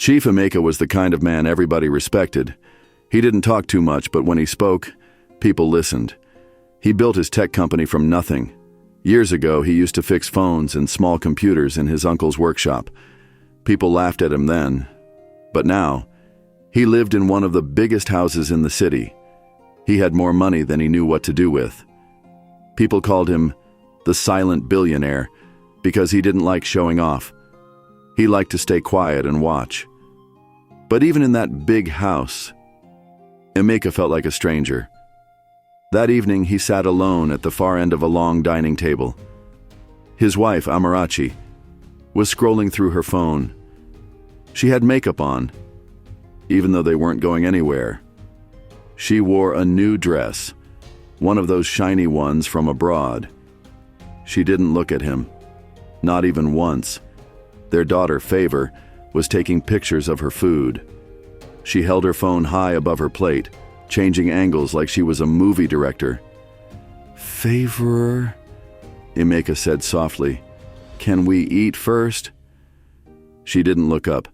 Chief Amea was the kind of man everybody respected. He didn't talk too much, but when he spoke, people listened. He built his tech company from nothing. Years ago, he used to fix phones and small computers in his uncle's workshop. People laughed at him then. But now, he lived in one of the biggest houses in the city. He had more money than he knew what to do with. People called him the silent billionaire because he didn't like showing off. He liked to stay quiet and watch. But even in that big house, Amea felt like a stranger. That evening, he sat alone at the far end of a long dining table. His wife, Amarachi, was scrolling through her phone. She had makeup on, even though they weren't going anywhere. She wore a new dress, one of those shiny ones from abroad. She didn't look at him, not even once. Their daughter, Favor, was taking pictures of her food. She held her phone high above her plate, changing angles like she was a movie director. "Favor," Amea said softly, "can we eat first?" She didn't look up.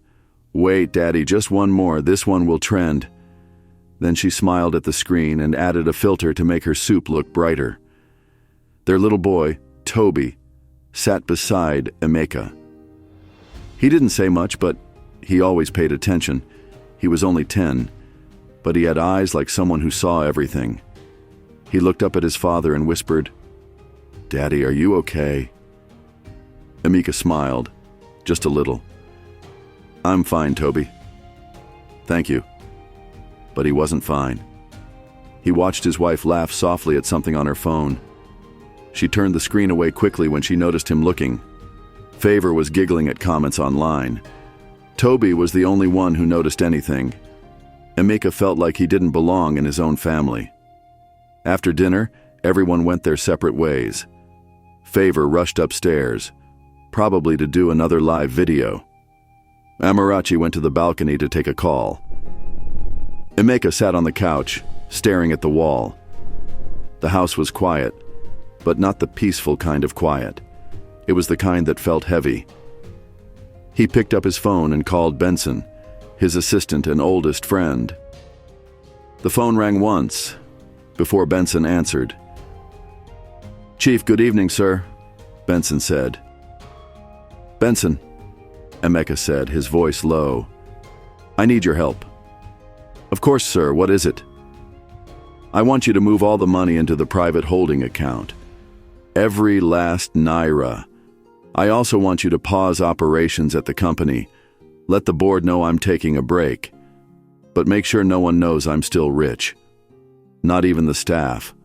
"Wait, Daddy, just one more. This one will trend." Then she smiled at the screen and added a filter to make her soup look brighter. Their little boy, Toby, sat beside Amea. He didn't say much, but he always paid attention. He was only 10, but he had eyes like someone who saw everything. He looked up at his father and whispered, "Daddy, are you okay?" Amea smiled, just a little. "I'm fine, Toby." "Thank you." But he wasn't fine. He watched his wife laugh softly at something on her phone. She turned the screen away quickly when she noticed him looking. Favor was giggling at comments online. Toby was the only one who noticed anything. Amea felt like he didn't belong in his own family. After dinner, everyone went their separate ways. Favor rushed upstairs, probably to do another live video. Amarachi went to the balcony to take a call. Amea sat on the couch, staring at the wall. The house was quiet, but not the peaceful kind of quiet. It was the kind that felt heavy. He picked up his phone and called Benson, his assistant and oldest friend. The phone rang once, before Benson answered. "Chief, good evening, sir," Benson said. "Benson," Amea said, his voice low. "I need your help." "Of course, sir. What is it?" "I want you to move all the money into the private holding account. Every last naira. I also want you to pause operations at the company. Let the board know I'm taking a break. But make sure no one knows I'm still rich. Not even the staff."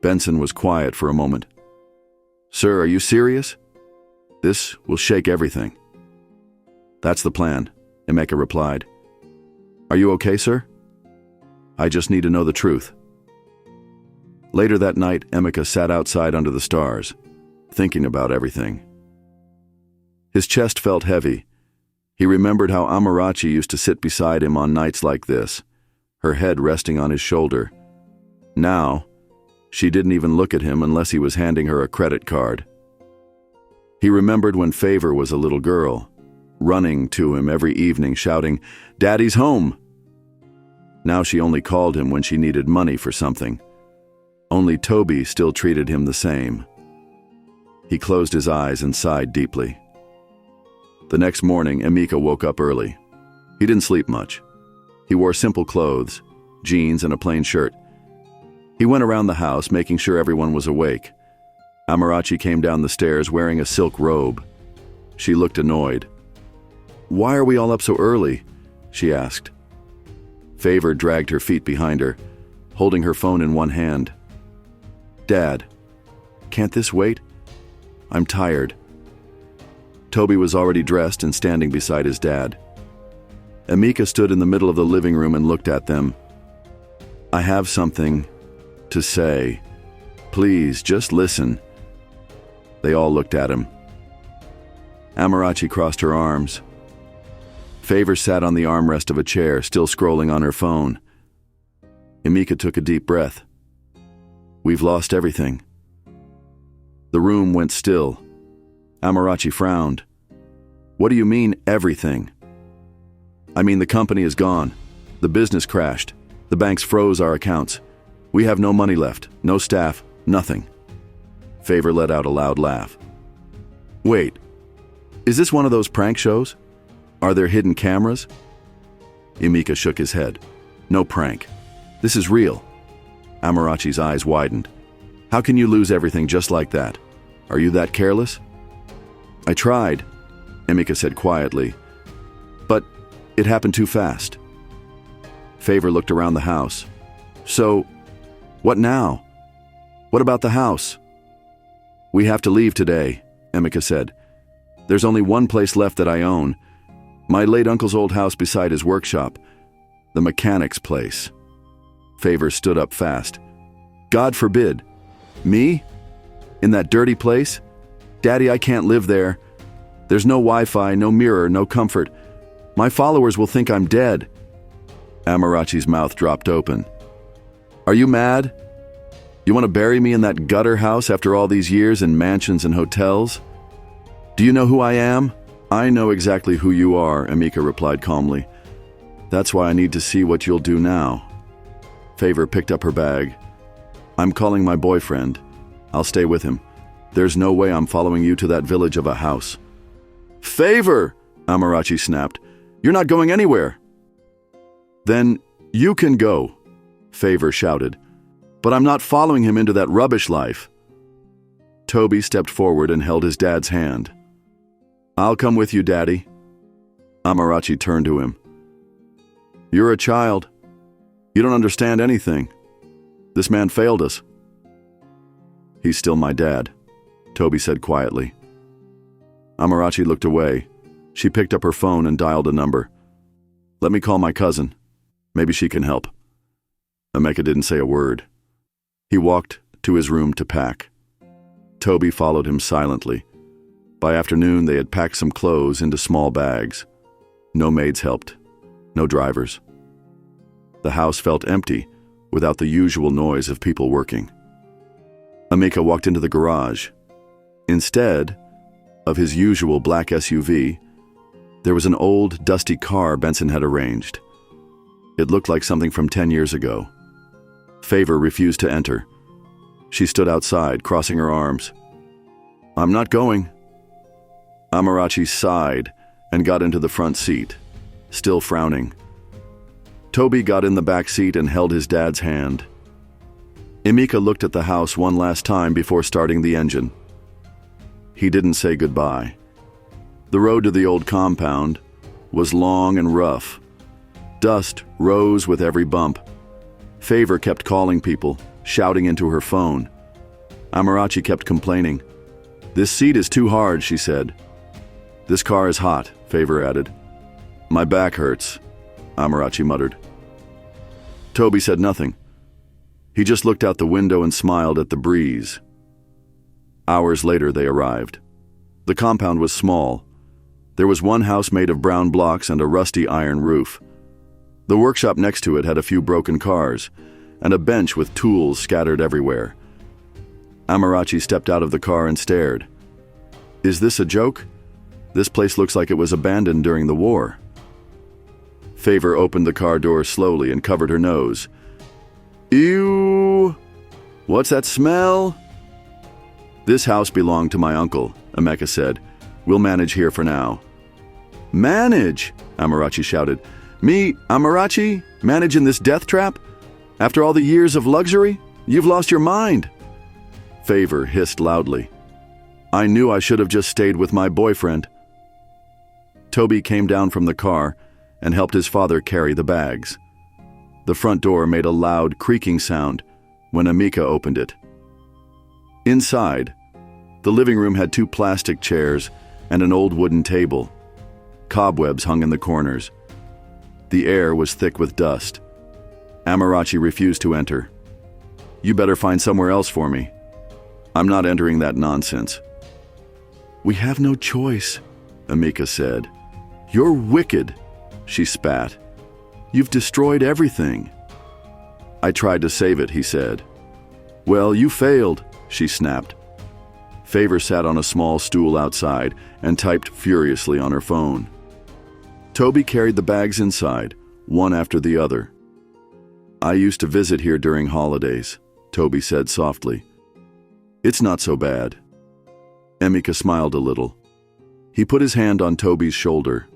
Benson was quiet for a moment. "Sir, are you serious? This will shake everything." "That's the plan," Amea replied. "Are you okay, sir?" "I just need to know the truth." Later that night, Amea sat outside under the stars, thinking about everything. His chest felt heavy. He remembered how Amarachi used to sit beside him on nights like this, her head resting on his shoulder. Now, she didn't even look at him unless he was handing her a credit card. He remembered when Favor was a little girl, running to him every evening shouting, "Daddy's home!" Now she only called him when she needed money for something. Only Toby still treated him the same. He closed his eyes and sighed deeply. The next morning, Amea woke up early. He didn't sleep much. He wore simple clothes, jeans and a plain shirt. He went around the house, making sure everyone was awake. Amarachi came down the stairs wearing a silk robe. She looked annoyed. "Why are we all up so early?" she asked. Favor dragged her feet behind her, holding her phone in one hand. "Dad, can't this wait? I'm tired." Toby was already dressed and standing beside his dad. Amea stood in the middle of the living room and looked at them. "I have something to say. Please, just listen." They all looked at him. Amarachi crossed her arms. Favor sat on the armrest of a chair, still scrolling on her phone. Amea took a deep breath. "We've lost everything." The room went still. Amarachi frowned. "What do you mean, everything?" I mean, the company is gone. The business crashed. The banks froze our accounts. We have no money left, no staff, nothing. Favor let out a loud laugh. Wait, is this one of those prank shows? Are there hidden cameras? Emeka shook his head. No prank. This is real. Amarachi's eyes widened. How can you lose everything just like that? Are you that careless? I tried, Emeka said quietly, but it happened too fast. Favor looked around the house. So, what now? What about the house? We have to leave today, Emeka said. There's only one place left that I own. My late uncle's old house beside his workshop. The mechanic's place. Favor stood up fast. God forbid. Me? In that dirty place? Daddy, I can't live there. There's no Wi-Fi, no mirror, no comfort. My followers will think I'm dead. Amarachi's mouth dropped open. Are you mad? You want to bury me in that gutter house after all these years in mansions and hotels? Do you know who I am? I know exactly who you are, Emeka replied calmly. That's why I need to see what you'll do now. Favor picked up her bag. I'm calling my boyfriend. I'll stay with him. There's no way I'm following you to that village of a house. Favor! Amarachi snapped. You're not going anywhere. Then you can go, Favor shouted. But I'm not following him into that rubbish life. Toby stepped forward and held his dad's hand. I'll come with you, Daddy. Amarachi turned to him. You're a child. You don't understand anything. This man failed us. He's still my dad, Toby said quietly. Amarachi looked away. She picked up her phone and dialed a number. Let me call my cousin. Maybe she can help. Emeka didn't say a word. He walked to his room to pack. Toby followed him silently. By afternoon, they had packed some clothes into small bags. No maids helped. No drivers. The house felt empty, without the usual noise of people working. Emeka walked into the garage. Instead of his usual black SUV, there was an old, dusty car Benson had arranged. It looked like something from 10 years ago. Favor refused to enter. She stood outside, crossing her arms. I'm not going. Amarachi sighed and got into the front seat, still frowning. Toby got in the back seat and held his dad's hand. Emeka looked at the house one last time before starting the engine. He didn't say goodbye. The road to the old compound was long and rough. Dust rose with every bump. Favor kept calling people, shouting into her phone. Amarachi kept complaining. This seat is too hard, she said. This car is hot, Favor added. My back hurts, Amarachi muttered. Toby said nothing. He just looked out the window and smiled at the breeze. Hours later, they arrived. The compound was small. There was one house made of brown blocks and a rusty iron roof. The workshop next to it had a few broken cars and a bench with tools scattered everywhere. Amarachi stepped out of the car and stared. Is this a joke? This place looks like it was abandoned during the war. Favor opened the car door slowly and covered her nose. Ew! What's that smell? This house belonged to my uncle, Emeka said. We'll manage here for now. Manage? Amarachi shouted. Me, Amarachi, manage in this death trap? After all the years of luxury? You've lost your mind. Favor hissed loudly. I knew I should have just stayed with my boyfriend. Toby came down from the car and helped his father carry the bags. The front door made a loud creaking sound when Emeka opened it. Inside, the living room had 2 plastic chairs and an old wooden table. Cobwebs hung in the corners. The air was thick with dust. Amarachi refused to enter. You better find somewhere else for me. I'm not entering that nonsense. We have no choice, Emeka said. You're wicked, she spat. You've destroyed everything. I tried to save it, he said. Well, you failed, she snapped. Favor sat on a small stool outside and typed furiously on her phone. Toby carried the bags inside, one after the other. "I used to visit here during holidays," Toby said softly. "It's not so bad." Emeka smiled a little. He put his hand on Toby's shoulder.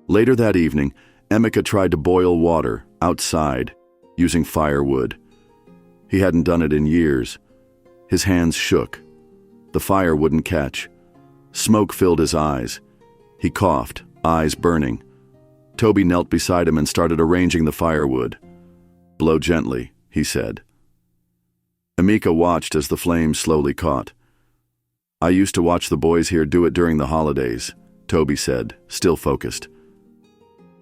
Later that evening, Emeka tried to boil water outside using firewood. He hadn't done it in years. His hands shook. The fire wouldn't catch. Smoke filled his eyes. He coughed, eyes burning. Toby knelt beside him and started arranging the firewood. "Blow gently," he said. Emeka watched as the flames slowly caught. "I used to watch the boys here do it during the holidays," Toby said, still focused.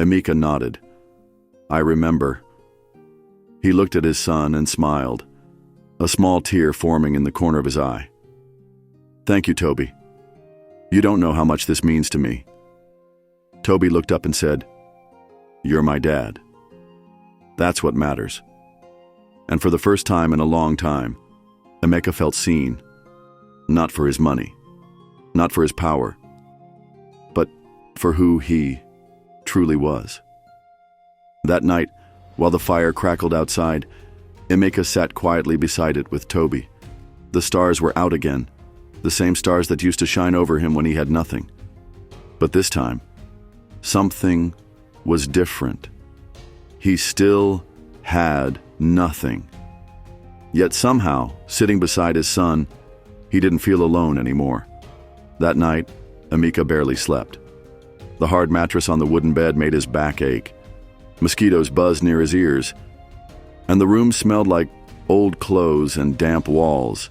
Emeka nodded. "I remember." He looked at his son and smiled, a small tear forming in the corner of his eye. "Thank you, Toby. You don't know how much this means to me." Toby looked up and said, "You're my dad. That's what matters." And for the first time in a long time, Emeka felt seen, not for his money, not for his power, but for who he truly was. That night, while the fire crackled outside, Emeka sat quietly beside it with Toby. The stars were out again, the same stars that used to shine over him when he had nothing. But this time, something was different. He still had nothing. Yet somehow, sitting beside his son, he didn't feel alone anymore. That night, Emeka barely slept. The hard mattress on the wooden bed made his back ache. Mosquitoes buzzed near his ears, and the room smelled like old clothes and damp walls.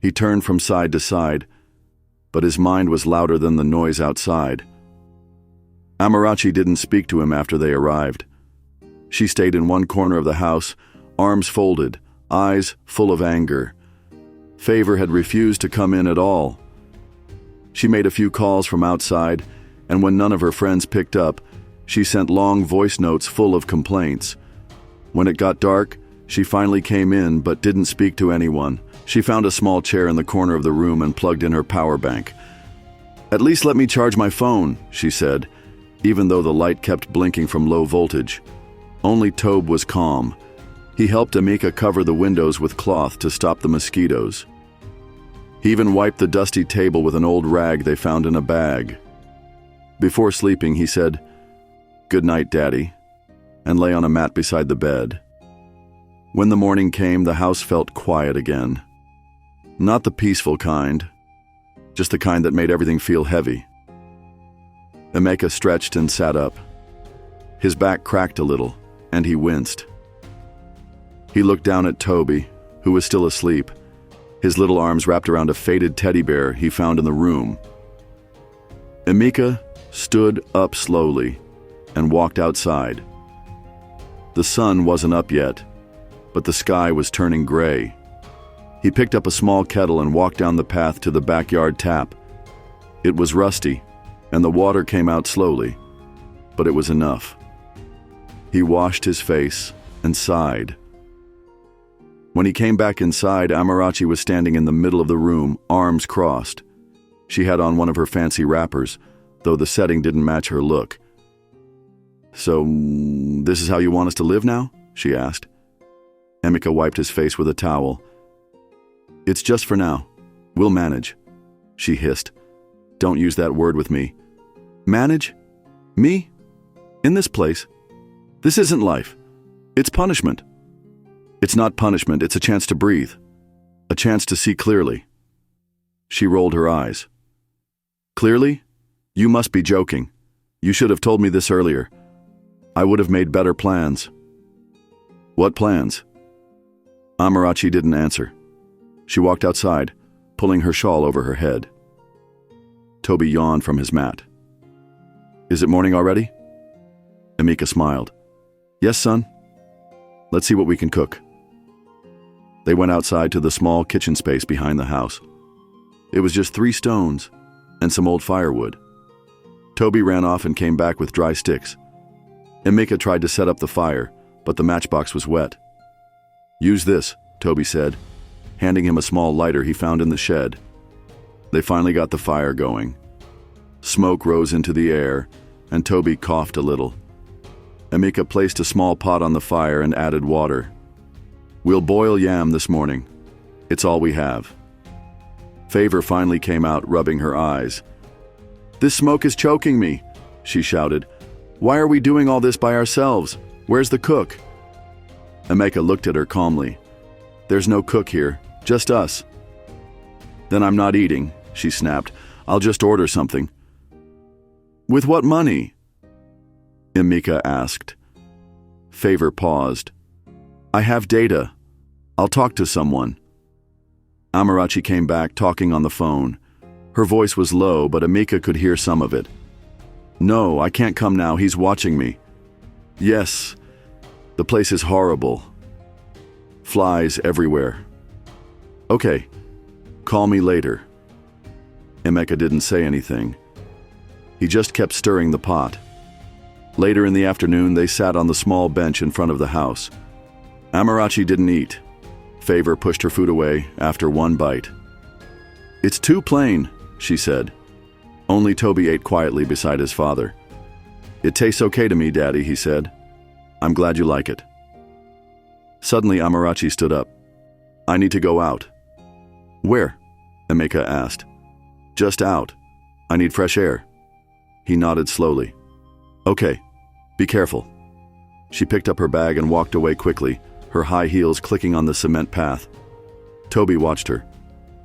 He turned from side to side, but his mind was louder than the noise outside. Amarachi didn't speak to him after they arrived. She stayed in one corner of the house, arms folded, eyes full of anger. Favor had refused to come in at all. She made a few calls from outside, and when none of her friends picked up, she sent long voice notes full of complaints. When it got dark, she finally came in but didn't speak to anyone. She found a small chair in the corner of the room and plugged in her power bank. "At least let me charge my phone," she said, even though the light kept blinking from low voltage. Only Tobe was calm. He helped Emeka cover the windows with cloth to stop the mosquitoes. He even wiped the dusty table with an old rag they found in a bag. Before sleeping, he said, "Good night, Daddy," and lay on a mat beside the bed. When the morning came, the house felt quiet again. Not the peaceful kind, just the kind that made everything feel heavy. Emeka stretched and sat up. His back cracked a little, and he winced. He looked down at Toby, who was still asleep, his little arms wrapped around a faded teddy bear he found in the room. Emeka stood up slowly and walked outside. The sun wasn't up yet, but the sky was turning gray. He picked up a small kettle and walked down the path to the backyard tap. It was rusty, and the water came out slowly, but it was enough. He washed his face and sighed. When he came back inside, Amarachi was standing in the middle of the room, arms crossed. She had on one of her fancy wrappers, though the setting didn't match her look. "So, this is how you want us to live now?" she asked. Emeka wiped his face with a towel. "It's just for now. We'll manage," she hissed. "Don't use that word with me." "Manage? Me? In this place? This isn't life. It's punishment." "It's not punishment, it's a chance to breathe. A chance to see clearly." She rolled her eyes. "Clearly? You must be joking. You should have told me this earlier. I would have made better plans." "What plans?" Amarachi didn't answer. She walked outside, pulling her shawl over her head. Toby yawned from his mat. "Is it morning already?" Emeka smiled. "Yes, son. Let's see what we can cook." They went outside to the small kitchen space behind the house. It was just 3 stones and some old firewood. Toby ran off and came back with dry sticks. Emeka tried to set up the fire, but the matchbox was wet. "Use this," Toby said, handing him a small lighter he found in the shed. They finally got the fire going. Smoke rose into the air, and Toby coughed a little. Amika placed a small pot on the fire and added water. "We'll boil yam this morning. It's all we have." Favor finally came out, rubbing her eyes. "This smoke is choking me," she shouted. "Why are we doing all this by ourselves? Where's the cook?" Ameka looked at her calmly. "There's no cook here, just us." "Then I'm not eating," she snapped. "I'll just order something." "With what money?" Amika asked. Favor paused. "I have data. I'll talk to someone." Amarachi came back, talking on the phone. Her voice was low, but Amika could hear some of it. "No, I can't come now. He's watching me." "Yes, the place is horrible. Flies everywhere." "Okay, call me later." Emeka didn't say anything. He just kept stirring the pot. Later in the afternoon, they sat on the small bench in front of the house. Amarachi didn't eat. Favor pushed her food away after one bite. "It's too plain," she said. Only Toby ate quietly beside his father. "It tastes okay to me, Daddy," he said. "I'm glad you like it." Suddenly, Amarachi stood up. "I need to go out." "Where?" Emeka asked. "Just out. I need fresh air." He nodded slowly. "Okay, be careful." She picked up her bag and walked away quickly, her high heels clicking on the cement path. Toby watched her.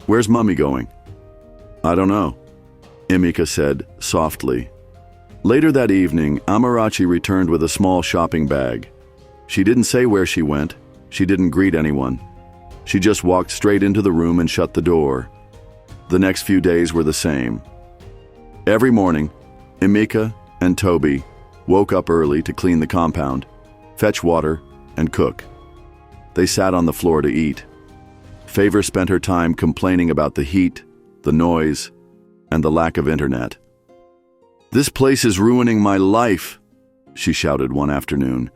"Where's Mummy going?" "I don't know," Emeka said softly. Later that evening, Amarachi returned with a small shopping bag. She didn't say where she went. She didn't greet anyone. She just walked straight into the room and shut the door. The next few days were the same. Every morning, Emeka and Toby woke up early to clean the compound, fetch water, and cook. They sat on the floor to eat. Favor spent her time complaining about the heat, the noise, and the lack of internet. "This place is ruining my life," she shouted one afternoon.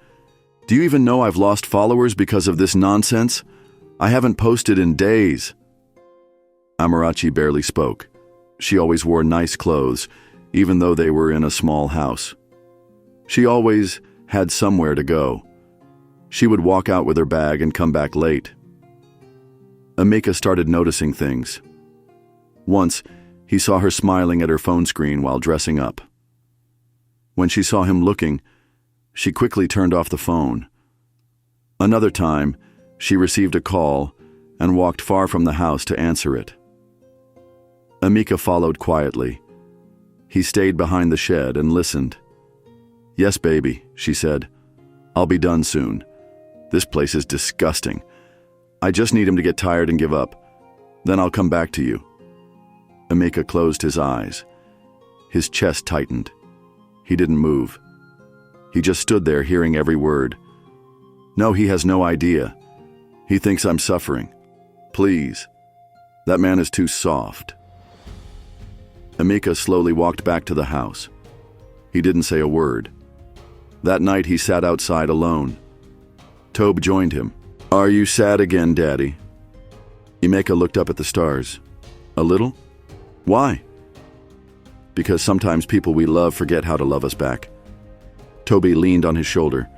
"Do you even know I've lost followers because of this nonsense? I haven't posted in days." Amarachi barely spoke. She always wore nice clothes, even though they were in a small house. She always had somewhere to go. She would walk out with her bag and come back late. Amika started noticing things. Once, he saw her smiling at her phone screen while dressing up. When she saw him looking, she quickly turned off the phone. Another time, she received a call and walked far from the house to answer it. Amika followed quietly. He stayed behind the shed and listened. "Yes, baby," she said. "I'll be done soon. This place is disgusting. I just need him to get tired and give up. Then I'll come back to you." Amika closed his eyes. His chest tightened. He didn't move. He just stood there hearing every word. "No, he has no idea. He thinks I'm suffering. Please. That man is too soft." Amika slowly walked back to the house. He didn't say a word. That night he sat outside alone. Tobe joined him. "Are you sad again, Daddy?" Emeka looked up at the stars. "A little? Why?" "Because sometimes people we love forget how to love us back." Toby leaned on his shoulder.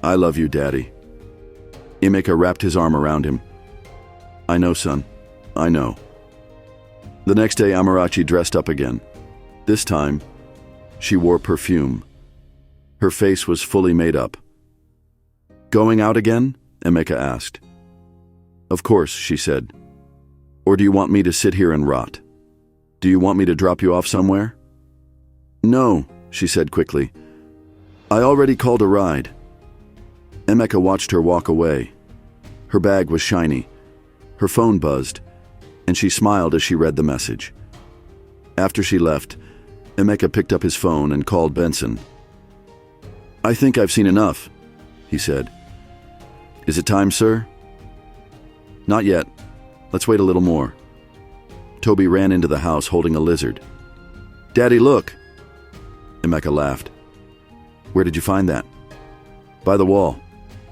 "I love you, Daddy." Emeka wrapped his arm around him. "I know, son. I know." The next day, Amarachi dressed up again. This time, she wore perfume. Her face was fully made up. "Going out again?" Emeka asked. "Of course," she said. "Or do you want me to sit here and rot? Do you want me to drop you off somewhere?" "No," she said quickly. "I already called a ride." Emeka watched her walk away. Her bag was shiny. Her phone buzzed, and she smiled as she read the message. After she left, Emeka picked up his phone and called Benson. "I think I've seen enough," he said. "Is it time, sir?" "Not yet. Let's wait a little more." Toby ran into the house holding a lizard. "Daddy, look!" Emeka laughed. "Where did you find that?" "By the wall.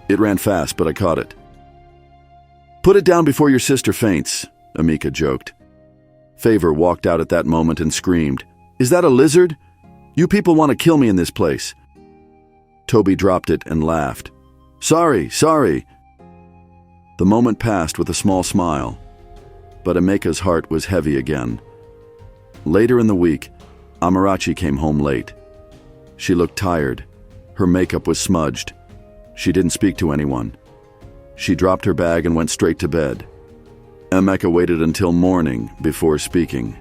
It ran fast, but I caught it." "Put it down before your sister faints," Amika joked. Favor walked out at that moment and screamed, "Is that a lizard?" You people want to kill me in this place." Toby dropped it and laughed. Sorry. The moment passed with a small smile, but Emeka's heart was heavy again. Later in the week, Amarachi came home late. She looked tired. Her makeup was smudged. She didn't speak to anyone. She dropped her bag and went straight to bed. Ameka waited until morning before speaking.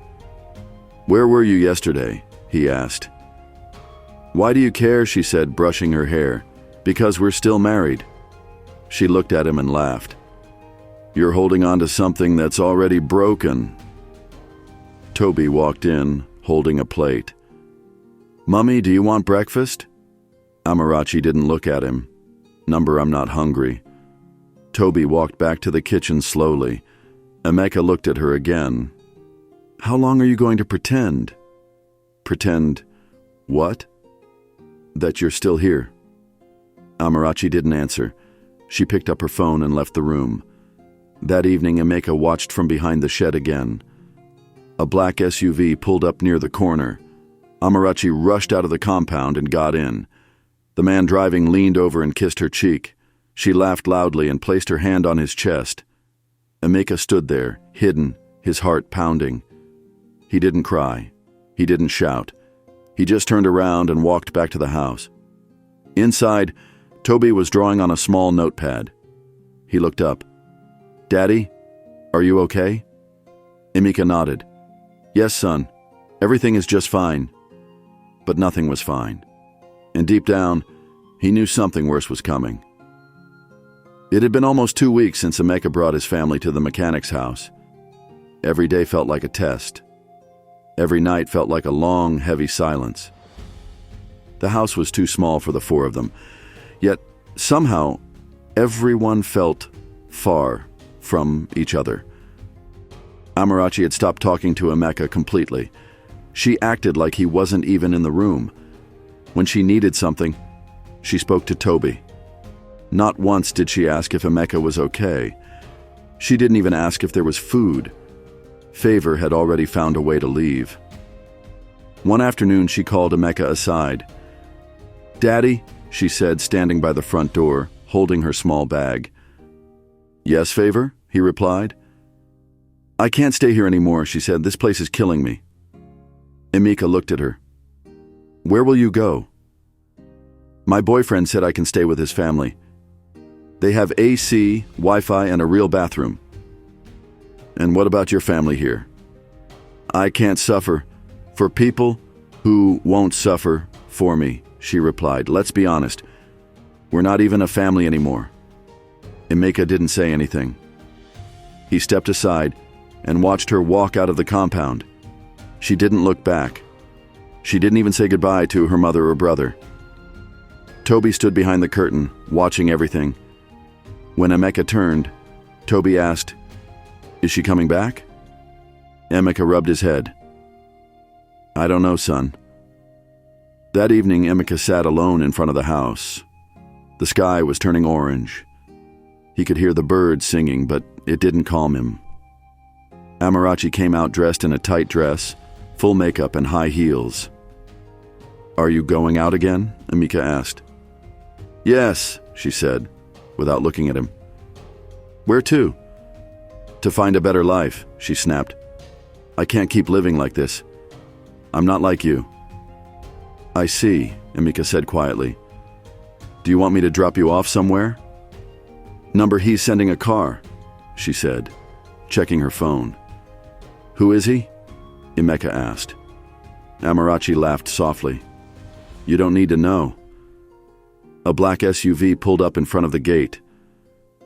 "Where were you yesterday?" he asked. "Why do you care?" she said, brushing her hair. "Because we're still married." She looked at him and laughed. "You're holding on to something that's already broken." Toby walked in, holding a plate. "Mummy, do you want breakfast?" Amarachi didn't look at him. "Number, I'm not hungry." Toby walked back to the kitchen slowly. Ameka looked at her again. "How long are you going to pretend?" "Pretend what?" "That you're still here." Amarachi didn't answer. She picked up her phone and left the room. That evening, Ameka watched from behind the shed again. A black SUV pulled up near the corner. Amarachi rushed out of the compound and got in. The man driving leaned over and kissed her cheek. She laughed loudly and placed her hand on his chest. Ameka stood there, hidden, his heart pounding. He didn't cry. He didn't shout. He just turned around and walked back to the house. Inside, Toby was drawing on a small notepad. He looked up. "Daddy, are you okay?" Ameka nodded. "Yes, son. Everything is just fine." But nothing was fine. And deep down, he knew something worse was coming. It had been almost 2 weeks since Ameka brought his family to the mechanic's house. Every day felt like a test. Every night felt like a long, heavy silence. The house was too small for the four of them, yet somehow everyone felt far from each other. Amarachi had stopped talking to Ameka completely. She acted like he wasn't even in the room. When she needed something, she spoke to Toby. Not once did she ask if Ameka was okay. She didn't even ask if there was food. Favor had already found a way to leave. One afternoon, she called Ameka aside. "Daddy," she said, standing by the front door, holding her small bag. "Yes, Favor," he replied. "I can't stay here anymore," she said. "This place is killing me." Ameka looked at her. "Where will you go?" "My boyfriend said I can stay with his family. They have AC, Wi-Fi, and a real bathroom." "And what about your family here?" "I can't suffer for people who won't suffer for me," she replied. "Let's be honest. We're not even a family anymore." Ameka didn't say anything. He stepped aside and watched her walk out of the compound. She didn't look back. She didn't even say goodbye to her mother or brother. Toby stood behind the curtain, watching everything. When Ameka turned, Toby asked, "Is she coming back?" Ameka rubbed his head. "I don't know, son." That evening, Ameka sat alone in front of the house. The sky was turning orange. He could hear the birds singing, but it didn't calm him. Amarachi came out dressed in a tight dress, full makeup and high heels. "Are you going out again?" Ameka asked. "Yes," she said, without looking at him. "Where to?" "To find a better life," she snapped. "I can't keep living like this. I'm not like you." "I see," Ameka said quietly. "Do you want me to drop you off somewhere?" "Number, he's sending a car," she said, checking her phone. "Who is he?" Ameka asked. Amarachi laughed softly. "You don't need to know." A black SUV pulled up in front of the gate.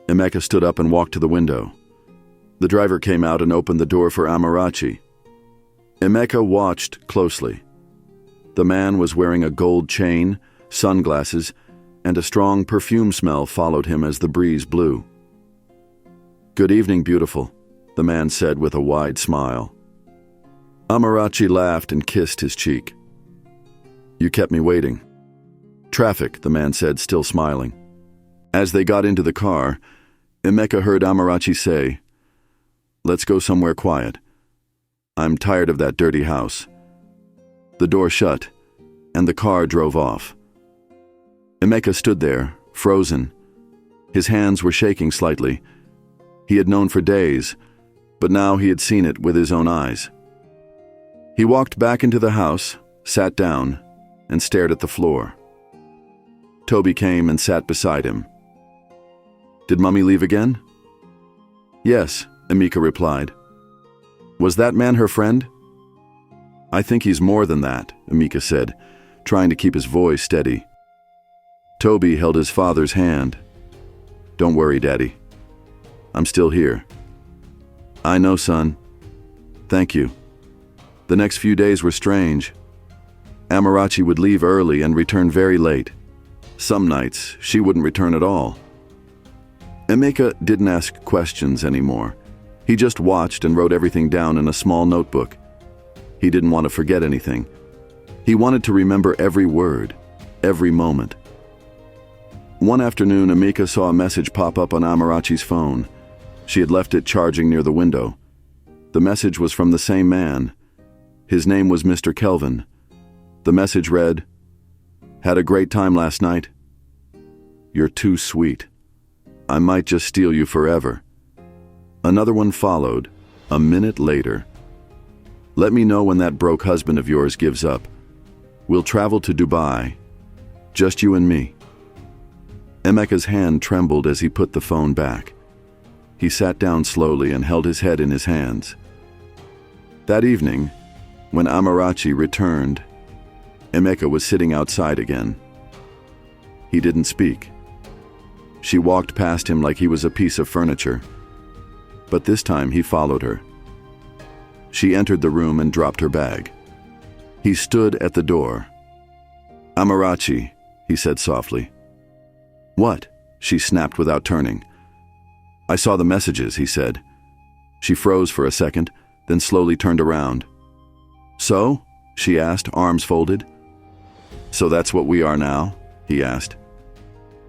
Ameka stood up and walked to the window. The driver came out and opened the door for Amarachi. Ameka watched closely. The man was wearing a gold chain, sunglasses, and a strong perfume smell followed him as the breeze blew. "Good evening, beautiful," the man said with a wide smile. Amarachi laughed and kissed his cheek. "You kept me waiting." "Traffic," the man said, still smiling. As they got into the car, Ameka heard Amarachi say, "Let's go somewhere quiet. I'm tired of that dirty house." The door shut. and the car drove off. Amea stood there, frozen. His hands were shaking slightly. He had known for days, but now he had seen it with his own eyes. He walked back into the house, sat down, and stared at the floor. Toby came and sat beside him. "Did Mummy leave again?" "Yes," Amea replied. "Was that man her friend?" "I think he's more than that," Amea said, trying to keep his voice steady. Toby held his father's hand. "Don't worry, Daddy. I'm still here." "I know, son. Thank you." The next few days were strange. Amarachi would leave early and return very late. Some nights, she wouldn't return at all. Amea didn't ask questions anymore. He just watched and wrote everything down in a small notebook. He didn't want to forget anything. He wanted to remember every word, every moment. One afternoon, Amea saw a message pop up on Amarachi's phone. She had left it charging near the window. The message was from the same man. His name was Mr. Kelvin. The message read, "Had a great time last night? You're too sweet. I might just steal you forever." Another one followed, a minute later. "Let me know when that broke husband of yours gives up. We'll travel to Dubai. Just you and me." Amea's hand trembled as he put the phone back. He sat down slowly and held his head in his hands. That evening, when Amarachi returned, Amea was sitting outside again. He didn't speak. She walked past him like he was a piece of furniture. But this time he followed her. She entered the room and dropped her bag. He stood at the door. "Amarachi," he said softly. "What?" she snapped without turning. "I saw the messages," he said. She froze for a second, then slowly turned around. "So?" she asked, arms folded. "So that's what we are now?" he asked.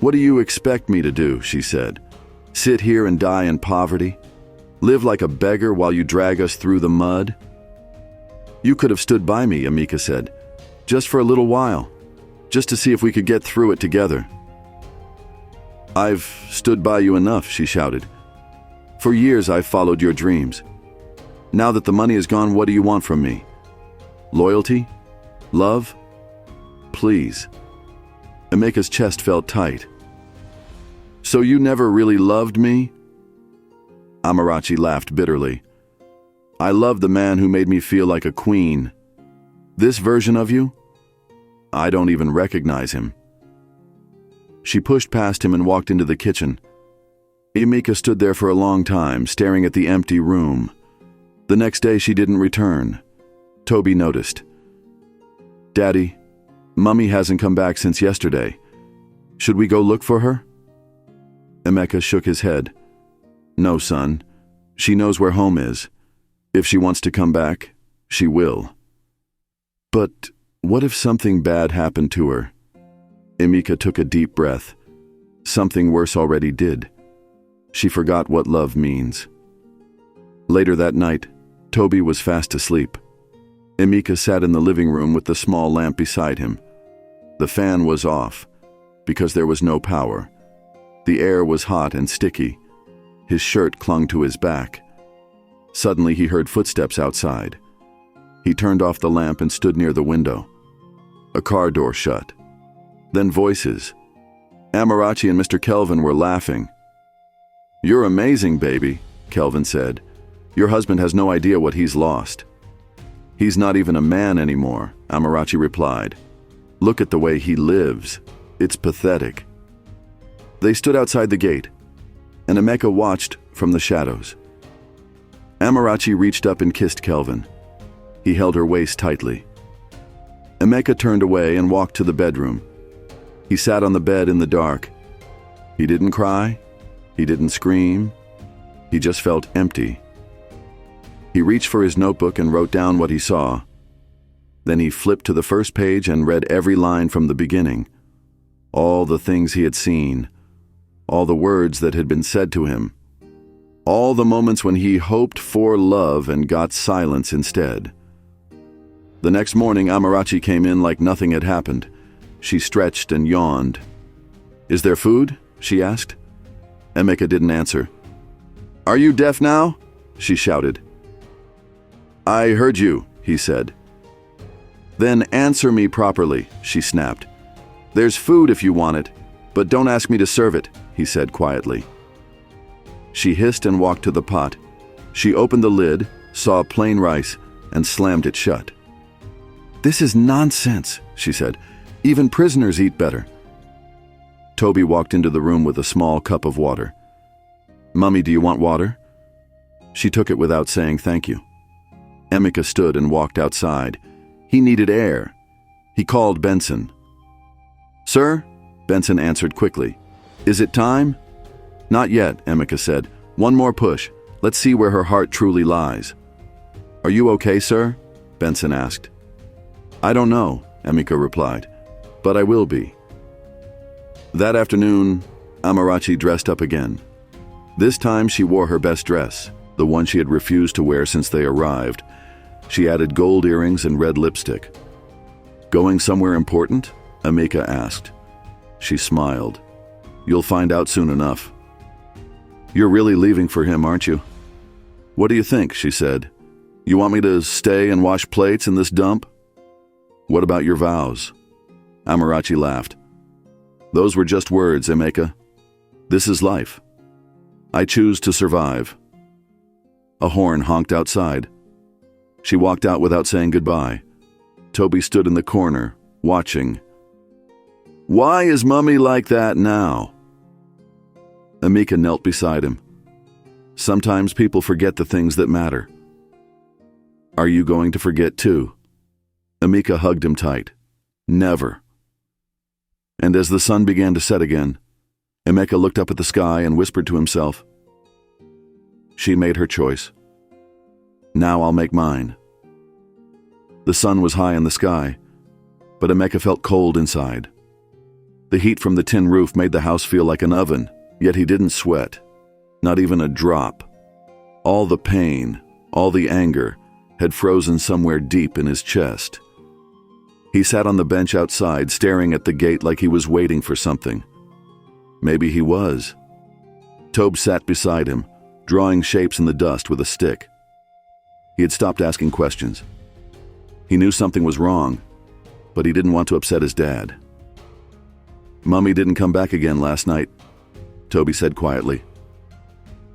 "What do you expect me to do?" she said. "Sit here and die in poverty? Live like a beggar while you drag us through the mud?" "You could have stood by me," Amea said. "Just for a little while. Just to see if we could get through it together." "I've stood by you enough," she shouted. "For years I've followed your dreams. Now that the money is gone, what do you want from me? Loyalty? Love? Please." Amea's chest felt tight. "So you never really loved me?" Amarachi laughed bitterly. "I loved the man who made me feel like a queen. This version of you? I don't even recognize him." She pushed past him and walked into the kitchen. Amea stood there for a long time, staring at the empty room. The next day she didn't return. Toby noticed. "Daddy, Mummy hasn't come back since yesterday. Should we go look for her?" Amea shook his head. "No, son. She knows where home is. If she wants to come back, she will." "But what if something bad happened to her?" Amea took a deep breath. Something worse already did. She forgot what love means. Later that night, Toby was fast asleep. Amea sat in the living room with the small lamp beside him. The fan was off, because there was no power. The air was hot and sticky. His shirt clung to his back. Suddenly he heard footsteps outside. He turned off the lamp and stood near the window. A car door shut. Then voices. Amarachi and Mr. Kelvin were laughing. "You're amazing, baby," Kelvin said. "Your husband has no idea what he's lost." "He's not even a man anymore," Amarachi replied. "Look at the way he lives. It's pathetic." They stood outside the gate, and Amea watched from the shadows. Amarachi reached up and kissed Kelvin. He held her waist tightly. Amea turned away and walked to the bedroom. He sat on the bed in the dark. He didn't cry. He didn't scream. He just felt empty. He reached for his notebook and wrote down what he saw. Then he flipped to the first page and read every line from the beginning. All the things he had seen. All the words that had been said to him. All the moments when he hoped for love and got silence instead. The next morning, Amarachi came in like nothing had happened. She stretched and yawned. "Is there food?" she asked. Amea didn't answer. "Are you deaf now?" she shouted. "I heard you," he said. "Then answer me properly," she snapped. "There's food if you want it, but don't ask me to serve it," he said quietly. She hissed and walked to the pot. She opened the lid, saw plain rice, and slammed it shut. "This is nonsense," she said. "Even prisoners eat better." Toby walked into the room with a small cup of water. "Mummy, do you want water?" She took it without saying thank you. Amea stood and walked outside. He needed air. He called Benson. "Sir?" Benson answered quickly. "Is it time?" "Not yet," Amea said. "One more push. Let's see where her heart truly lies." "Are you okay, sir?" Benson asked. "I don't know," Amea replied, "but I will be." That afternoon, Amarachi dressed up again. This time she wore her best dress, the one she had refused to wear since they arrived. She added gold earrings and red lipstick. "Going somewhere important?" Amea asked. She smiled. "You'll find out soon enough." "You're really leaving for him, aren't you?" "What do you think?" she said. "You want me to stay and wash plates in this dump?" "What about your vows?" Amarachi laughed. "Those were just words, Amea. This is life. I choose to survive." A horn honked outside. She walked out without saying goodbye. Toby stood in the corner, watching. "Why is Mummy like that now?" Amea knelt beside him. "Sometimes people forget the things that matter." "Are you going to forget too?" Amea hugged him tight. "Never." And as the sun began to set again, Amea looked up at the sky and whispered to himself. She made her choice. Now I'll make mine. The sun was high in the sky, but Amea felt cold inside. The heat from the tin roof made the house feel like an oven, yet he didn't sweat, not even a drop. All the pain, all the anger, had frozen somewhere deep in his chest. He sat on the bench outside, staring at the gate like he was waiting for something. Maybe he was. Tobe sat beside him, drawing shapes in the dust with a stick. He had stopped asking questions. He knew something was wrong, but he didn't want to upset his dad. "Mummy didn't come back again last night," Toby said quietly.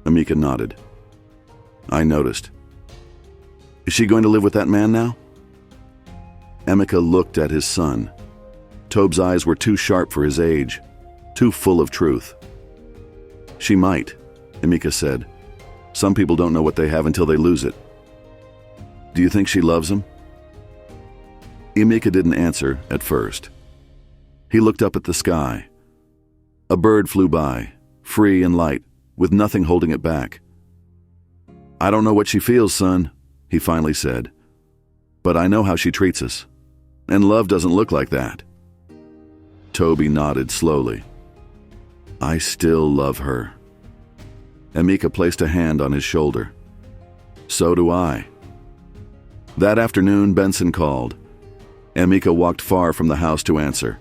Amea nodded. "I noticed. Is she going to live with that man now?" Amea looked at his son. Tobe's eyes were too sharp for his age, too full of truth. "She might," Amea said. "Some people don't know what they have until they lose it." "Do you think she loves him?" Amea didn't answer at first. He looked up at the sky. A bird flew by, free and light, with nothing holding it back. "I don't know what she feels, son," he finally said. "But I know how she treats us. And love doesn't look like that." Toby nodded slowly. "I still love her." Amea placed a hand on his shoulder. "So do I." That afternoon, Benson called. Amea walked far from the house to answer.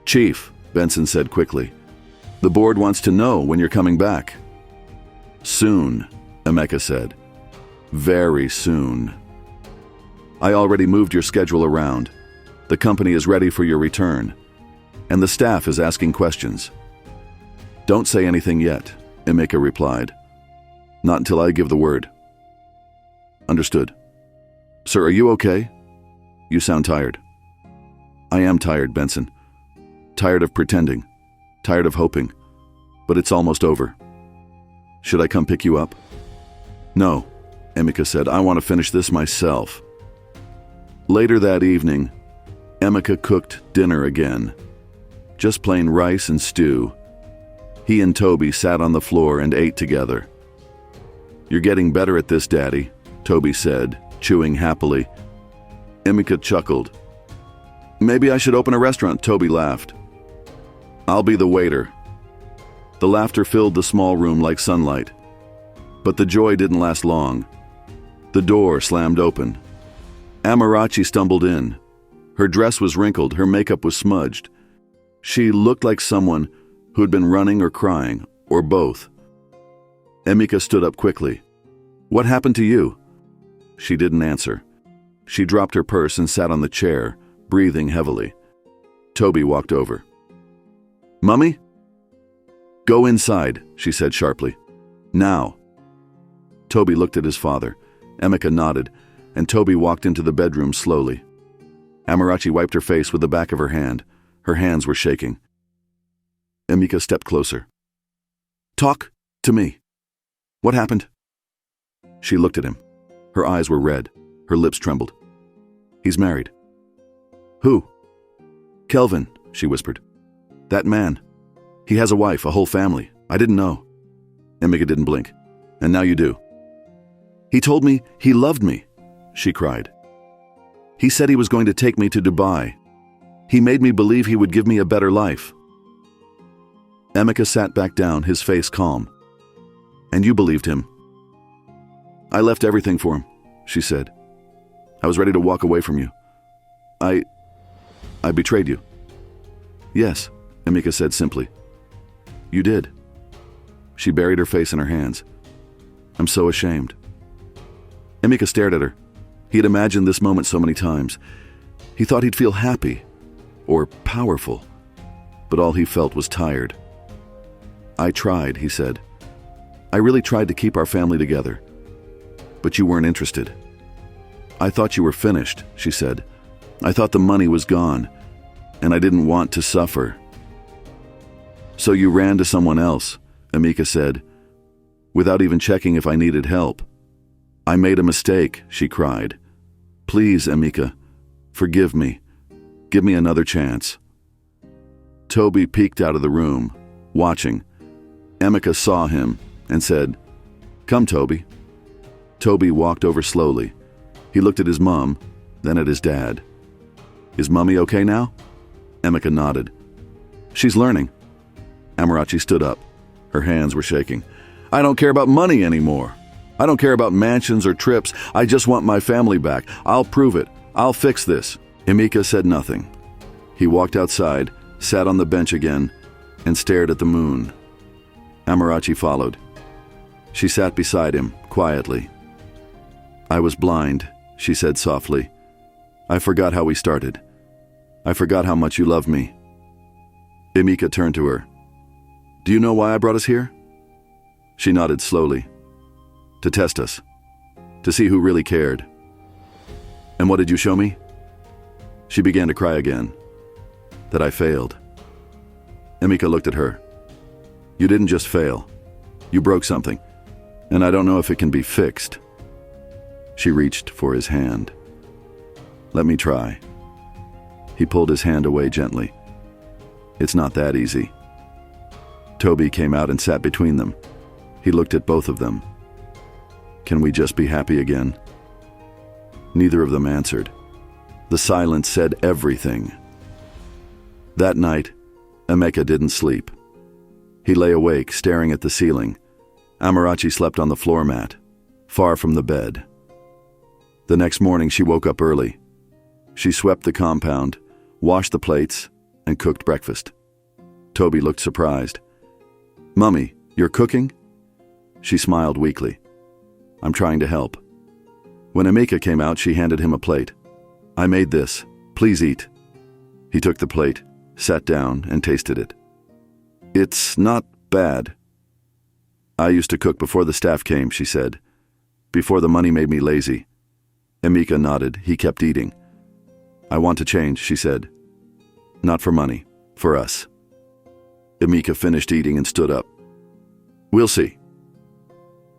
"Chief," Benson said quickly, "the board wants to know when you're coming back." "Soon," Amea said. "Very soon. I already moved your schedule around. The company is ready for your return, and the staff is asking questions." "Don't say anything yet," Amea replied. "Not until I give the word." "Understood. Sir, are you okay? You sound tired." "I am tired, Benson. Tired of pretending. Tired of hoping. But it's almost over. Should I come pick you up?" "No," Amea said. "I want to finish this myself." Later that evening, Amea cooked dinner again. Just plain rice and stew. He and Toby sat on the floor and ate together. "You're getting better at this, Daddy," Toby said, chewing happily. Amea chuckled. "Maybe I should open a restaurant," Toby laughed. "I'll be the waiter." The laughter filled the small room like sunlight. But the joy didn't last long. The door slammed open. Amarachi stumbled in. Her dress was wrinkled, her makeup was smudged. She looked like someone who'd been running or crying, or both. Emeka stood up quickly. "What happened to you?" She didn't answer. She dropped her purse and sat on the chair, breathing heavily. Toby walked over. "Mummy?" "Go inside," she said sharply. "Now." Toby looked at his father. Emeka nodded, and Toby walked into the bedroom slowly. Amarachi wiped her face with the back of her hand. Her hands were shaking. Emeka stepped closer. "Talk to me. What happened?" She looked at him. Her eyes were red. Her lips trembled. "He's married." "Who?" "Kelvin," she whispered. "That man. He has a wife, a whole family. I didn't know." Emeka didn't blink. "And now you do." "He told me he loved me," she cried. "He said he was going to take me to Dubai. He made me believe he would give me a better life." Emeka sat back down, his face calm. "And you believed him?" "I left everything for him," she said. "I was ready to walk away from you. I betrayed you." "Yes," Emeka said simply. "You did." She buried her face in her hands. "I'm so ashamed." Emeka stared at her. He had imagined this moment so many times. He thought he'd feel happy or powerful, but all he felt was tired. "I tried," he said. "I really tried to keep our family together. But you weren't interested." "I thought you were finished," she said. "I thought the money was gone, and I didn't want to suffer." "So you ran to someone else," Emeka said, "without even checking if I needed help." "I made a mistake," she cried. "Please, Emeka, forgive me. Give me another chance." Toby peeked out of the room, watching. Emeka saw him and said, "Come, Toby." Toby walked over slowly. He looked at his mom, then at his dad. "Is Mummy okay now?" Emeka nodded. "She's learning." Amarachi stood up. Her hands were shaking. "I don't care about money anymore. I don't care about mansions or trips. I just want my family back. I'll prove it. I'll fix this." Emeka said nothing. He walked outside, sat on the bench again, and stared at the moon. Amarachi followed. She sat beside him, quietly. "I was blind," she said softly. "I forgot how we started. I forgot how much you love me." Emeka turned to her. "Do you know why I brought us here?" She nodded slowly. "To test us. To see who really cared." "And what did you show me?" She began to cry again. "That I failed." Emeka looked at her. "You didn't just fail. You broke something, and I don't know if it can be fixed." She reached for his hand. "Let me try." He pulled his hand away gently. "It's not that easy." Toby came out and sat between them. He looked at both of them. "Can we just be happy again?" Neither of them answered. The silence said everything. That night, Emeka didn't sleep. He lay awake, staring at the ceiling. Amarachi slept on the floor mat, far from the bed. The next morning, she woke up early. She swept the compound, washed the plates, and cooked breakfast. Toby looked surprised. "Mummy, you're cooking?" She smiled weakly. "I'm trying to help." When Emeka came out, she handed him a plate. "I made this. Please eat." He took the plate, sat down, and tasted it. "It's not bad." "I used to cook before the staff came," she said. "Before the money made me lazy." Emeka nodded. He kept eating. "I want to change," she said. "Not for money. For us." Emeka finished eating and stood up. "We'll see."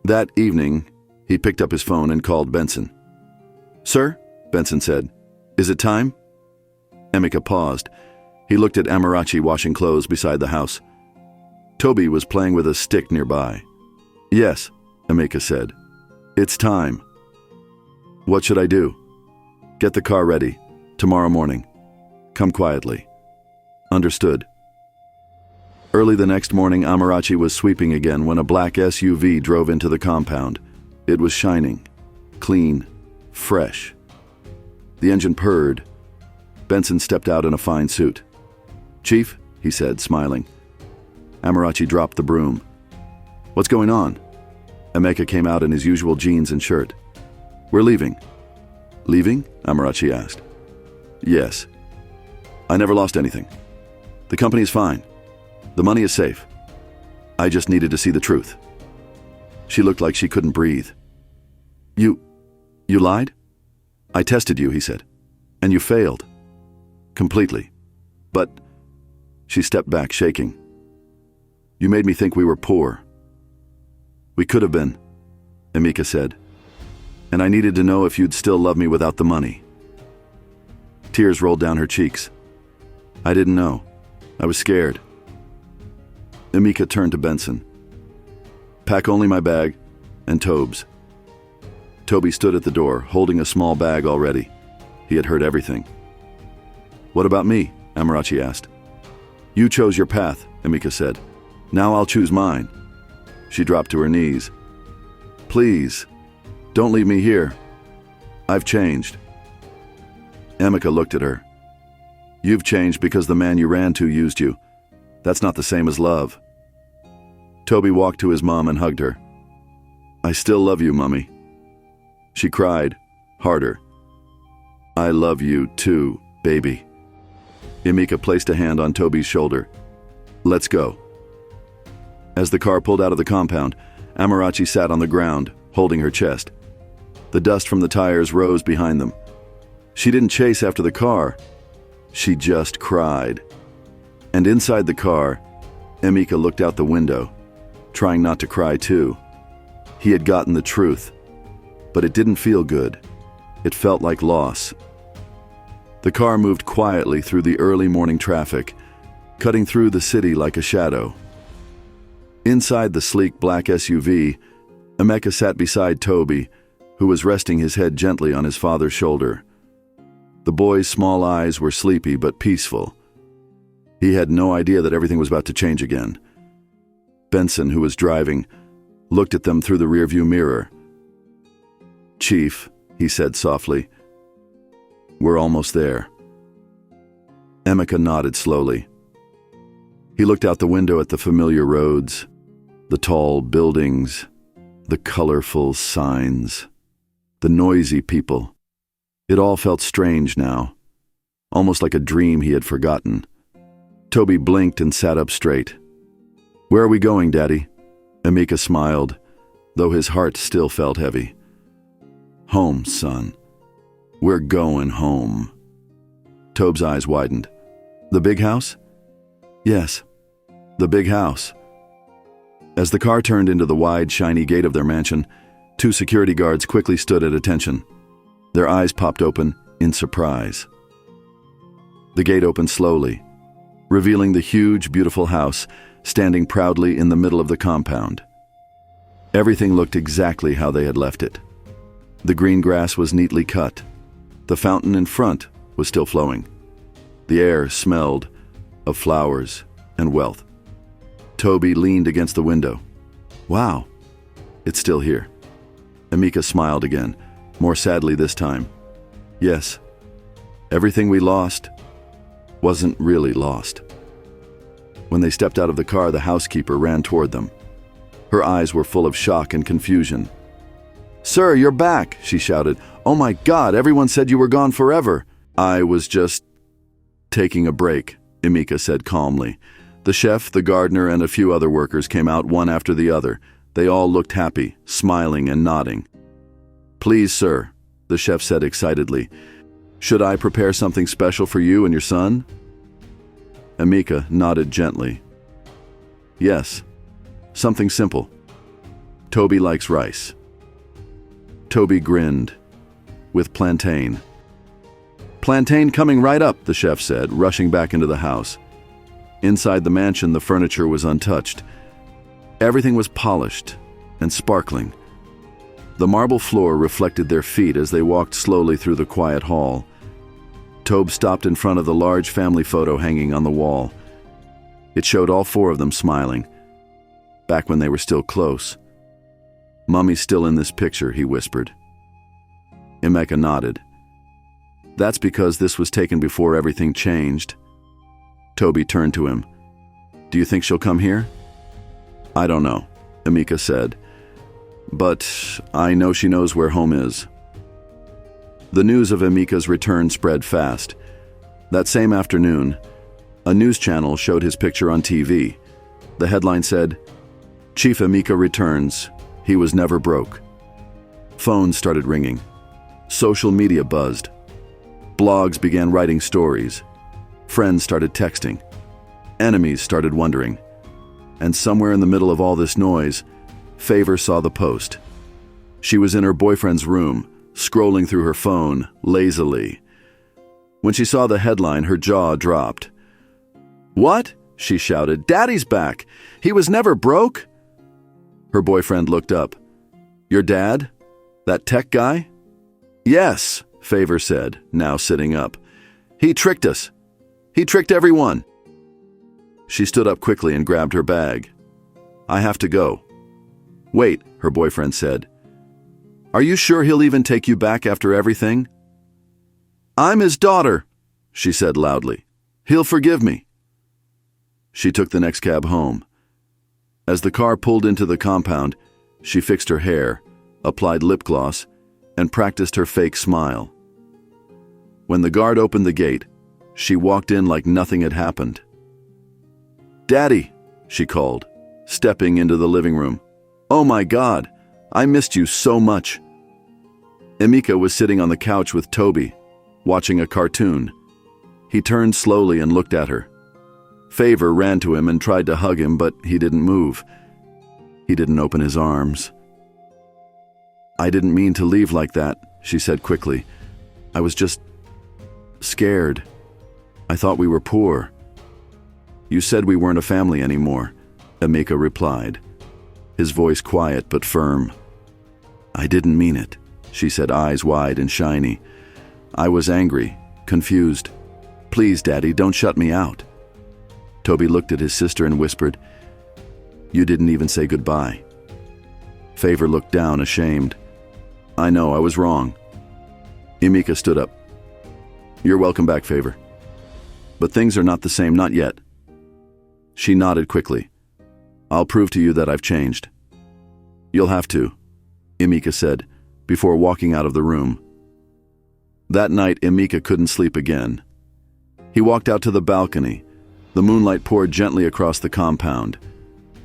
That evening, he picked up his phone and called Benson. "Sir," Benson said, "is it time?" Emeka paused. He looked at Amarachi washing clothes beside the house. Toby was playing with a stick nearby. "Yes," Emeka said. "It's time." "What should I do?" "Get the car ready. Tomorrow morning. Come quietly." "Understood." Early the next morning, Amarachi was sweeping again when a black SUV drove into the compound. It was shining, clean, fresh. The engine purred. Benson stepped out in a fine suit. "Chief," he said, smiling. Amarachi dropped the broom. "What's going on?" Amea came out in his usual jeans and shirt. "We're leaving." "Leaving?" Amarachi asked. "Yes. I never lost anything. The company is fine. The money is safe. I just needed to see the truth." She looked like she couldn't breathe. You lied? "I tested you," he said. "And you failed. Completely. But..." She stepped back, shaking. "You made me think we were poor." "We could have been," Amea said. "And I needed to know if you'd still love me without the money." Tears rolled down her cheeks. "I didn't know. I was scared." Amea turned to Benson. "Pack only my bag and Tobe's." Toby stood at the door, holding a small bag already. He had heard everything. "What about me?" Amarachi asked. "You chose your path," Amea said. "Now I'll choose mine." She dropped to her knees. "Please, don't leave me here. I've changed." Amea looked at her. "You've changed because the man you ran to used you. That's not the same as love." Toby walked to his mom and hugged her. "I still love you, Mummy." She cried, harder. "I love you too, baby." Amea placed a hand on Toby's shoulder. "Let's go." As the car pulled out of the compound, Amarachi sat on the ground, holding her chest. The dust from the tires rose behind them. She didn't chase after the car. She just cried. And inside the car, Amea looked out the window, trying not to cry too. He had gotten the truth, but it didn't feel good. It felt like loss. The car moved quietly through the early morning traffic, cutting through the city like a shadow. Inside the sleek black SUV, Amea sat beside Toby, who was resting his head gently on his father's shoulder. The boy's small eyes were sleepy but peaceful. He had no idea that everything was about to change again. Benson, who was driving, looked at them through the rearview mirror. "Chief," he said softly, "we're almost there." Amea nodded slowly. He looked out the window at the familiar roads, the tall buildings, the colorful signs, the noisy people. It all felt strange now, almost like a dream he had forgotten. Toby blinked and sat up straight. "Where are we going, Daddy?" Amea smiled, though his heart still felt heavy. "Home, son. We're going home." Tobe's eyes widened. "The big house?" "Yes, the big house." As the car turned into the wide, shiny gate of their mansion, two security guards quickly stood at attention. Their eyes popped open in surprise. The gate opened slowly, revealing the huge, beautiful house standing proudly in the middle of the compound. Everything looked exactly how they had left it. The green grass was neatly cut. The fountain in front was still flowing. The air smelled of flowers and wealth. Toby leaned against the window. "Wow, it's still here." Amea smiled again, more sadly this time. "Yes, everything we lost wasn't really lost." When they stepped out of the car, the housekeeper ran toward them. Her eyes were full of shock and confusion. "Sir, you're back," she shouted. "Oh my God, everyone said you were gone forever." "I was just taking a break," Amea said calmly. The chef, the gardener, and a few other workers came out one after the other. They all looked happy, smiling and nodding. "Please, sir," the chef said excitedly. "Should I prepare something special for you and your son?" Amea nodded gently. "Yes, something simple. Toby likes rice." Toby grinned. "With plantain." "Plantain coming right up," the chef said, rushing back into the house. Inside the mansion, the furniture was untouched. Everything was polished and sparkling. The marble floor reflected their feet as they walked slowly through the quiet hall. Tobe stopped in front of the large family photo hanging on the wall. It showed all four of them smiling, back when they were still close. "Mummy's still in this picture," he whispered. Amea nodded. That's because this was taken before everything changed. Toby turned to him. Do you think she'll come here? I don't know, Amika said. But I know she knows where home is. The news of Amika's return spread fast. That same afternoon, a news channel showed his picture on TV. The headline said, Chief Amika returns. He was never broke. Phones started ringing. Social media buzzed. Blogs began writing stories. Friends started texting. Enemies started wondering. And somewhere in the middle of all this noise, Favor saw the post. She was in her boyfriend's room, scrolling through her phone lazily. When she saw the headline, her jaw dropped. What? She shouted. Daddy's back. He was never broke? Her boyfriend looked up. Your dad? That tech guy? Yes, Favor said, now sitting up. He tricked us. He tricked everyone. She stood up quickly and grabbed her bag. I have to go. Wait, her boyfriend said. Are you sure he'll even take you back after everything? I'm his daughter, she said loudly. He'll forgive me. She took the next cab home. As the car pulled into the compound, she fixed her hair, applied lip gloss, and practiced her fake smile. When the guard opened the gate, she walked in like nothing had happened. Daddy, she called, stepping into the living room. Oh my God, I missed you so much. Amika was sitting on the couch with Toby, watching a cartoon. He turned slowly and looked at her. Favor ran to him and tried to hug him, but he didn't move. He didn't open his arms. I didn't mean to leave like that, she said quickly. I was just scared. I thought we were poor. You said we weren't a family anymore, Amika replied, his voice quiet but firm. I didn't mean it, she said, eyes wide and shiny. I was angry, confused. Please, Daddy, don't shut me out. Toby looked at his sister and whispered, You didn't even say goodbye. Favor looked down, ashamed. I know, I was wrong. Amika stood up. You're welcome back, Favor. But things are not the same, not yet. She nodded quickly. I'll prove to you that I've changed. You'll have to, Amika said, before walking out of the room. That night, Amika couldn't sleep again. He walked out to the balcony. The moonlight poured gently across the compound.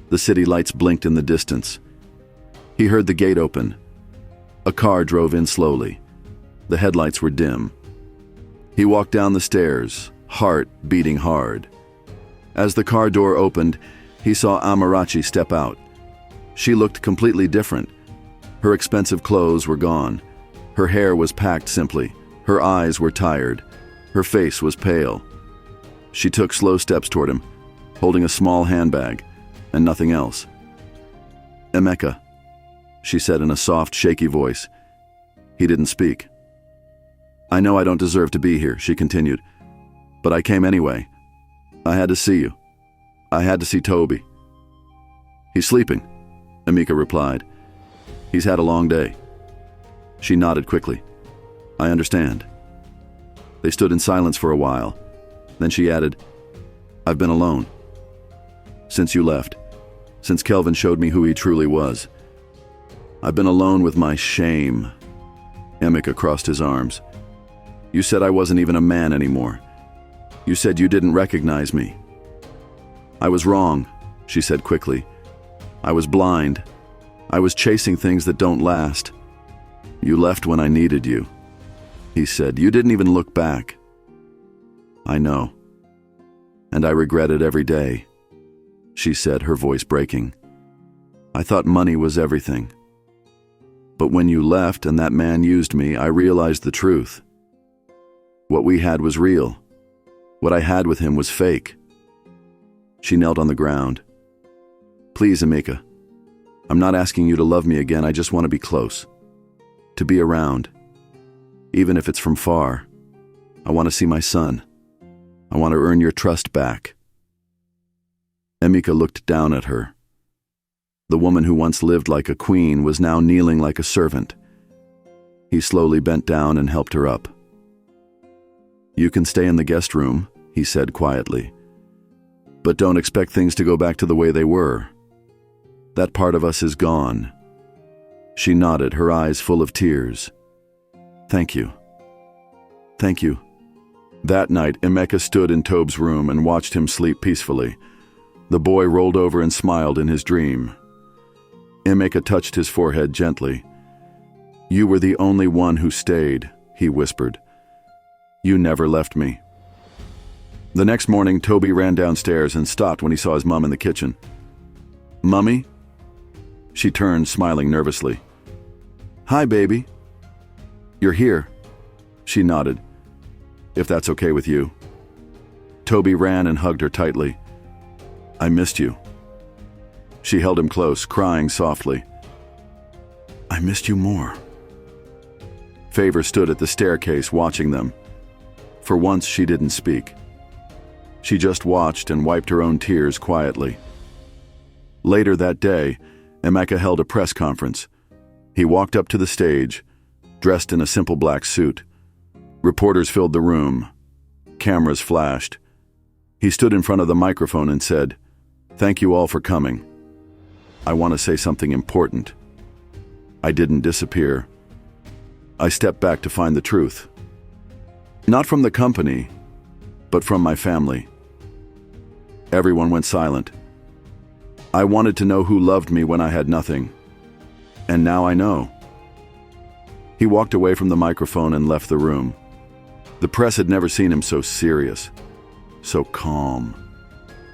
The city lights blinked in the distance. He heard the gate open. A car drove in slowly. The headlights were dim. He walked down the stairs, heart beating hard. As the car door opened, he saw Amarachi step out. She looked completely different. Her expensive clothes were gone. Her hair was packed simply. Her eyes were tired. Her face was pale. She took slow steps toward him, holding a small handbag and nothing else. Emeka, she said in a soft, shaky voice. He didn't speak. I know I don't deserve to be here, she continued, but I came anyway. I had to see you. I had to see Toby. He's sleeping, Amika replied. He's had a long day. She nodded quickly. I understand. They stood in silence for a while. Then she added, I've been alone. Since you left. Since Kelvin showed me who he truly was. I've been alone with my shame. Amika crossed his arms. You said I wasn't even a man anymore. You said you didn't recognize me. I was wrong, she said quickly. I was blind. I was chasing things that don't last. You left when I needed you. He said, you didn't even look back. I know. And I regret it every day, she said, her voice breaking. I thought money was everything. But when you left and that man used me, I realized the truth. What we had was real. What I had with him was fake. She knelt on the ground. Please, Amika, I'm not asking you to love me again. I just want to be close. To be around. Even if it's from far. I want to see my son. I want to earn your trust back. Amika looked down at her. The woman who once lived like a queen was now kneeling like a servant. He slowly bent down and helped her up. "You can stay in the guest room," he said quietly. "But don't expect things to go back to the way they were. That part of us is gone." She nodded, her eyes full of tears. "Thank you. Thank you." That night, Amea stood in Tobe's room and watched him sleep peacefully. The boy rolled over and smiled in his dream. Amea touched his forehead gently. "You were the only one who stayed," he whispered. "You never left me." The next morning, Toby ran downstairs and stopped when he saw his mom in the kitchen. "Mummy?" She turned, smiling nervously. "Hi, baby." "You're here." She nodded. "If that's okay with you." Toby ran and hugged her tightly. "I missed you." She held him close, crying softly. "I missed you more." Favor stood at the staircase watching them. For once, she didn't speak. She just watched and wiped her own tears quietly. Later that day, Amea held a press conference. He walked up to the stage, dressed in a simple black suit. Reporters filled the room. Cameras flashed. He stood in front of the microphone and said, "Thank you all for coming. I want to say something important. I didn't disappear. I stepped back to find the truth. Not from the company, but from my family." Everyone went silent. "I wanted to know who loved me when I had nothing. And now I know." He walked away from the microphone and left the room. The press had never seen him so serious, so calm,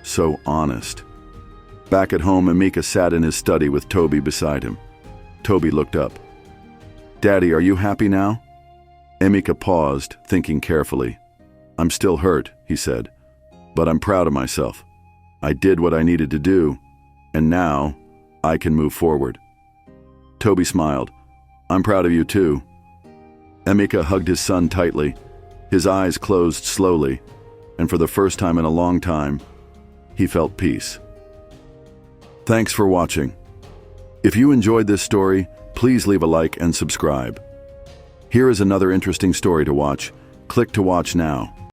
so honest. Back at home, Amea sat in his study with Toby beside him. Toby looked up. "Daddy, are you happy now?" Amea paused, thinking carefully. "I'm still hurt," he said, "but I'm proud of myself. I did what I needed to do, and now I can move forward." Toby smiled. "I'm proud of you too." Amea hugged his son tightly. His eyes closed slowly, and for the first time in a long time, he felt peace. Thanks for watching. If you enjoyed this story, please leave a like and subscribe. Here is another interesting story to watch. Click to watch now.